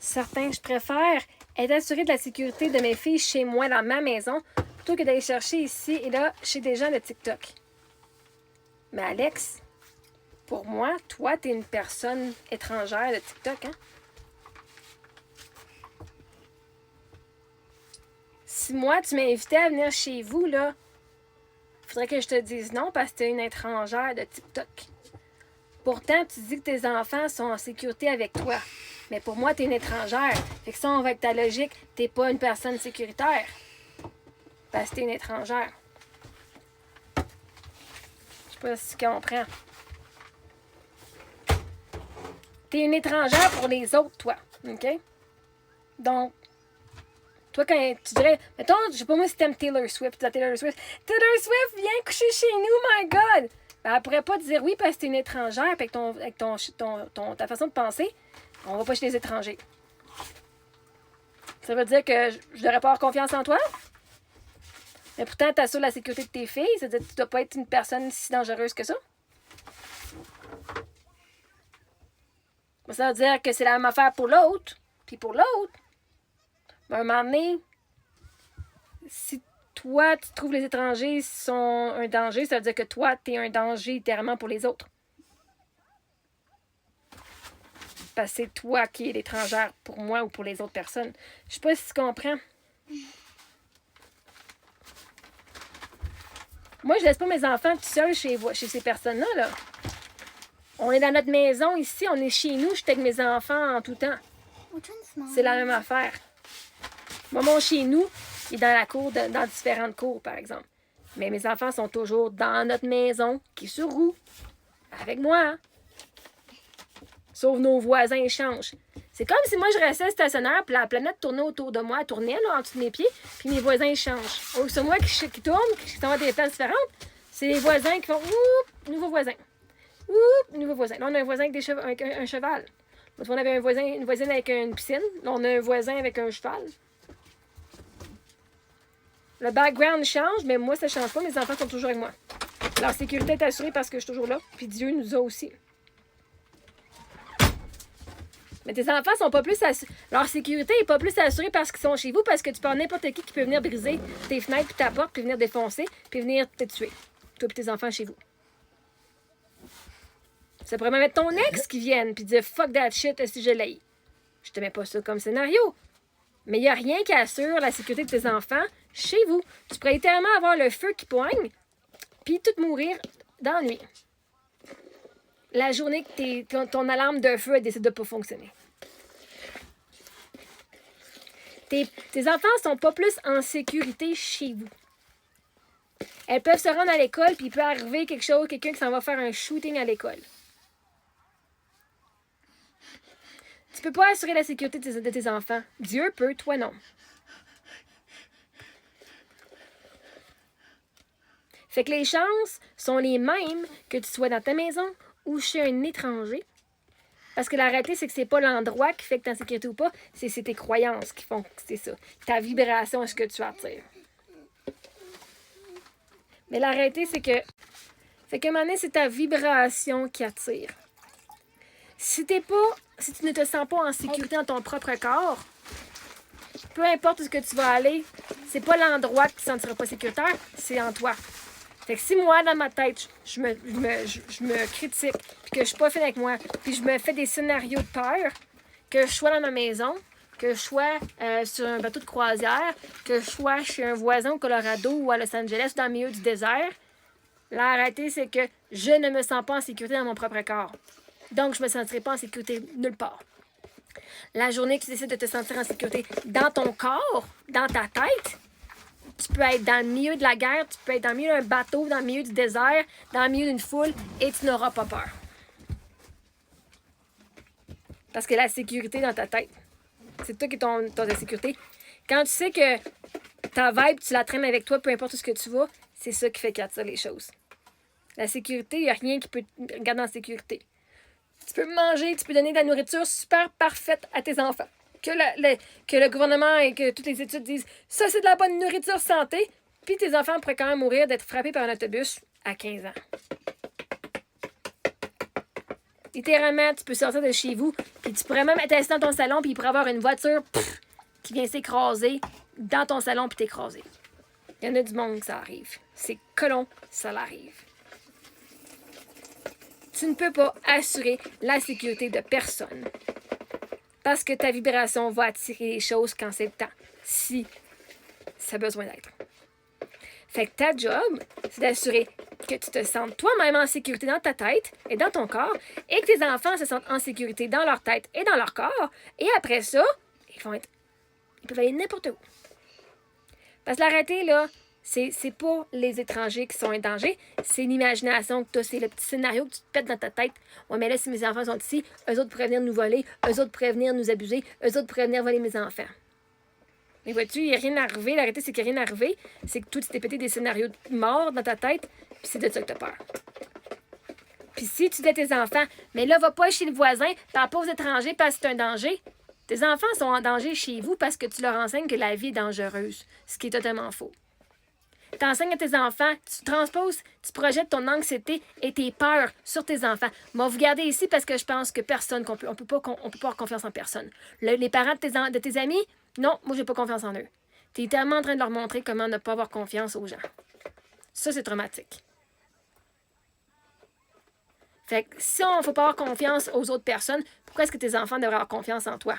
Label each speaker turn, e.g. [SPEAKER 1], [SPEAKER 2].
[SPEAKER 1] Certains, je préfère être assurée de la sécurité de mes filles chez moi, dans ma maison, plutôt que d'aller chercher ici et là chez des gens de TikTok. Mais Alex, pour moi, toi, t'es une personne étrangère de TikTok, hein? Si moi, tu m'invitais à venir chez vous, là, faudrait que je te dise non parce que t'es une étrangère de TikTok. Pourtant, tu dis que tes enfants sont en sécurité avec toi. Mais pour moi, t'es une étrangère. Fait que ça, on va avec ta logique, t'es pas une personne sécuritaire. Parce que t'es une étrangère. Je sais pas si tu comprends. T'es une étrangère pour les autres, toi. OK? Donc, toi, quand tu dirais, mettons, je sais pas moi si t'aimes Taylor Swift, Taylor Swift, viens coucher chez nous, my God! Ben, elle pourrait pas te dire oui parce que t'es une étrangère, puis avec ta façon de penser, on va pas chez les étrangers. Ça veut dire que je devrais pas avoir confiance en toi? Mais pourtant, t'assures la sécurité de tes filles, c'est-à-dire que tu dois pas être une personne si dangereuse que ça? Ça veut dire que c'est la même affaire pour l'autre, puis pour l'autre. Ben, à un moment donné, si toi, tu trouves les étrangers sont un danger, ça veut dire que toi, t'es un danger littéralement pour les autres. Parce que c'est toi qui es l'étrangère pour moi ou pour les autres personnes. Je sais pas si tu comprends. Moi, je laisse pas mes enfants tout seuls chez ces personnes-là. Là. On est dans notre maison ici, on est chez nous, je suis avec mes enfants en tout temps. C'est la même affaire. Moi, mon chez nous, il est dans la cour, dans différentes cours, par exemple. Mais mes enfants sont toujours dans notre maison, qui est sur roue, avec moi. Hein? Sauf nos voisins changent. C'est comme si moi, je restais stationnaire, puis la planète tournait autour de moi, elle tournait là, en dessous de mes pieds, puis mes voisins changent. Au lieu que c'est moi qui tourne, qui s'en va à des places différentes, c'est les voisins qui font « Oup, nouveau voisin. Oup, nouveau voisin. » Là, on a un voisin avec un cheval. L'autre fois, on avait une voisine avec une piscine. Là, on a un voisin avec un cheval. Le background change, mais moi, ça ne change pas. Mes enfants sont toujours avec moi. Leur sécurité est assurée parce que je suis toujours là. Puis Dieu nous a aussi. Mais tes enfants sont pas plus assurés. Leur sécurité n'est pas plus assurée parce qu'ils sont chez vous, parce que tu peux avoir n'importe qui peut venir briser tes fenêtres, puis ta porte, puis venir défoncer, puis venir te tuer. Toi et tes enfants chez vous. Ça pourrait même être ton ex qui vienne, puis dire fuck that shit si je l'ai. Je te mets pas ça comme scénario. Mais il n'y a rien qui assure la sécurité de tes enfants chez vous. Tu pourrais littéralement avoir le feu qui poigne, puis tout mourir d'ennui. La journée que ton alarme de feu décide de ne pas fonctionner. Tes enfants ne sont pas plus en sécurité chez vous. Elles peuvent se rendre à l'école, puis il peut arriver quelqu'un qui s'en va faire un shooting à l'école. Tu peux pas assurer la sécurité de tes enfants. Dieu peut, toi non. Fait que les chances sont les mêmes que tu sois dans ta maison ou chez un étranger. Parce que la réalité, c'est que c'est pas l'endroit qui fait que tu es en sécurité ou pas, c'est tes croyances qui font que c'est ça. Ta vibration est ce que tu attires. Mais la réalité, c'est que qu'à un moment donné, c'est ta vibration qui attire. Si tu ne te sens pas en sécurité dans ton propre corps, peu importe où ce que tu vas aller, c'est pas l'endroit qui ne te sentira pas sécuritaire, c'est en toi. Fait que si moi, dans ma tête, je me critique, puis que je suis pas fine avec moi, puis je me fais des scénarios de peur, que je sois dans ma maison, que je sois sur un bateau de croisière, que je sois chez un voisin au Colorado ou à Los Angeles, dans le milieu du désert, la réalité, c'est que je ne me sens pas en sécurité dans mon propre corps. Donc, je ne me sentirai pas en sécurité nulle part. La journée que tu décides de te sentir en sécurité dans ton corps, dans ta tête, tu peux être dans le milieu de la guerre, tu peux être dans le milieu d'un bateau, dans le milieu du désert, dans le milieu d'une foule, et tu n'auras pas peur. Parce que la sécurité dans ta tête, c'est toi qui es ta sécurité. Quand tu sais que ta vibe, tu la traînes avec toi, peu importe où ce que tu vas, c'est ça qui fait qu'il attire les choses. La sécurité, il n'y a rien qui peut te garder en sécurité. Tu peux manger, tu peux donner de la nourriture super parfaite à tes enfants. Que le gouvernement et que toutes les études disent « ça, c'est de la bonne nourriture santé », puis tes enfants pourraient quand même mourir d'être frappés par un autobus à 15 ans. Littéralement, tu peux sortir de chez vous, puis tu pourrais même être assis dans ton salon, puis il pourrait avoir une voiture qui vient s'écraser dans ton salon, puis t'écraser. Il y en a du monde que ça arrive. C'est colon, ça l'arrive. Tu ne peux pas assurer la sécurité de personne. Parce que ta vibration va attirer les choses quand c'est le temps. Si ça a besoin d'être. Fait que ta job, c'est d'assurer que tu te sentes toi-même en sécurité dans ta tête et dans ton corps et que tes enfants se sentent en sécurité dans leur tête et dans leur corps. Et après ça, ils peuvent aller n'importe où. Parce que l'arrêter, là, c'est pas les étrangers qui sont en danger, c'est l'imagination que tu as, c'est le petit scénario que tu te pètes dans ta tête. Ouais, mais là, si mes enfants sont ici, eux autres pourraient venir nous voler, eux autres pourraient venir nous abuser, eux autres pourraient venir voler mes enfants. Mais vois-tu, il n'y a rien arrivé. La réalité, c'est qu'il n'y a rien arrivé. C'est que toi, tu t'es pété des scénarios morts dans ta tête, puis c'est de ça que tu as peur. Puis si tu dis à tes enfants, mais là, va pas chez le voisin, t'en pas aux étrangers parce que c'est un danger. Tes enfants sont en danger chez vous parce que tu leur enseignes que la vie est dangereuse, ce qui est totalement faux. Tu enseignes à tes enfants, tu transposes, tu projettes ton anxiété et tes peurs sur tes enfants. Moi, vous gardez ici parce que je pense que personne, on peut pas avoir confiance en personne. Les parents de tes amis, non, moi, j'ai pas confiance en eux. Tu es tellement en train de leur montrer comment ne pas avoir confiance aux gens. Ça, c'est traumatique. Fait que si on ne faut pas avoir confiance aux autres personnes, pourquoi est-ce que tes enfants devraient avoir confiance en toi?